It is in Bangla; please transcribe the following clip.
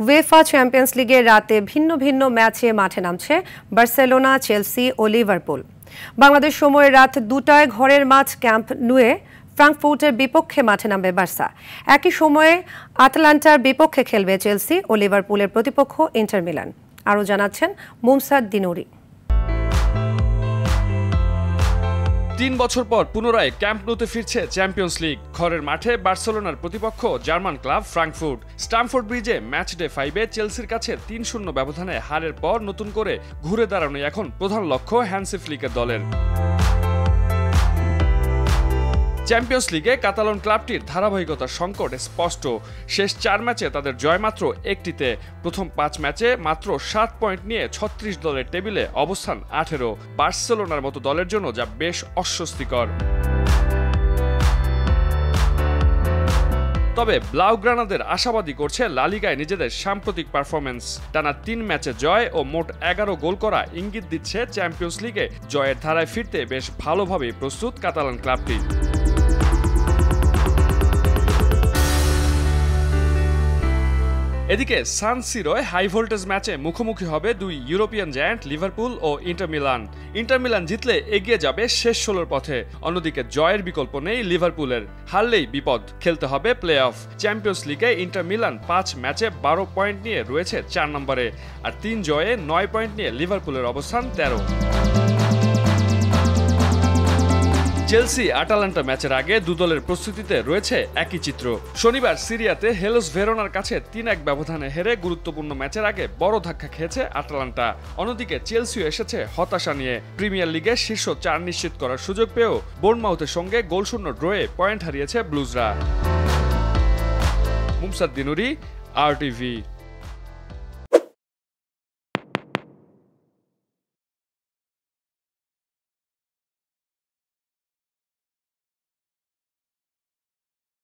উয়েফা চ্যাম্পিয়ন্স লিগের রাতে ভিন্ন ভিন্ন ম্যাচে মাঠে নামছে বার্সেলোনা, চেলসি ও লিভারপুল। বাংলাদেশ সময় রাত 2টায় ঘরের মাঠ ক্যাম্প নুয়ে ফ্রাঙ্কফুর্টের বিপক্ষে মাঠে নামবে বার্সা। একই সময়ে আটালান্টার বিপক্ষে খেলবে চেলসি ও লিভারপুলের প্রতিপক্ষ ইন্টার মিলান। আরও জানাচ্ছেন মুমসাদ দিনুরি। ৩ বছর পর পুনরায় ক্যাম্প নুতে ফিরছে চ্যাম্পিয়ন্স লিগ। ঘরের মাঠে বার্সেলোনার প্রতিপক্ষ জার্মান ক্লাব ফ্রাঙ্কফুর্ট। স্ট্যামফোর্ড ব্রিজে ম্যাচ ডে 5-এ চেলসির কাছে ৩-০ ব্যবধানে হারের পর নতুন করে ঘুরে দাঁড়ানোই এখন প্রধান লক্ষ্য হ্যান্সি ফ্লিকের দলের। চ্যাম্পিয়ন্স লিগে কাতালান ক্লাবটির ধারাবাহিকতার সংকট স্পষ্ট। শেষ 4 ম্যাচে তাদের জয় মাত্র একটিতে। প্রথম 5 ম্যাচে মাত্র 7 পয়েন্ট নিয়ে 36 দলের টেবিলে অবস্থান 18। বার্সেলোনার মতো দলের জন্য যা বেশ অস্বস্তিকর। তবে ব্লাউগ্রানাদের আশাবাদী করছে লা লিগায় নিজেদের সাম্প্রতিক পারফরমেন্স। টানা 3 ম্যাচে জয় ও মোট 11 গোল করা ইঙ্গিত দিচ্ছে চ্যাম্পিয়ন্স লিগে জয়ের ধারায় ফিরতে বেশ ভালোভাবেই প্রস্তুত কাতালান ক্লাবটি। এদিকে সান সিরোয় হাই ভোল্টেজ ম্যাচে মুখোমুখি হবে দুই ইউরোপিয়ান জায়ান্ট লিভারপুল ও ইন্টার মিলান। ইন্টার মিলান জিতলে এগিয়ে যাবে শেষ 16-র পথে। অন্যদিকে জয়ের বিকল্প নেই লিভারপুলের, হারলেই বিপদ, খেলতে হবে প্লে অফ। চ্যাম্পিয়ন্স লিগে ইন্টার মিলান 5 ম্যাচে 12 পয়েন্ট নিয়ে রয়েছে 4 নম্বরে, আর 3 জয়ে 9 পয়েন্ট নিয়ে লিভারপুলের অবস্থান 13। চেলসি আটালান্টা ম্যাচের আগে দুদলের প্রস্তুতিতে রয়েছে একই চিত্র। শনিবার সিরিয়াতে হেলোস ভেরোনার কাছে 3-1 ব্যবধানে হেরে গুরুত্বপূর্ণ ম্যাচের আগে বড় ধাক্কা খেয়েছে আটালান্টা। অন্যদিকে চেলসিও এসেছে হতাশা নিয়ে। প্রিমিয়ার লিগে শীর্ষ 4 নিশ্চিত করার সুযোগ পেয়েও বোর্নমাউথের সঙ্গে গোলশূন্য ড্রয়ে পয়েন্ট হারিয়েছে ব্লুজরা। মুমসাদ দিনুরি, RTV।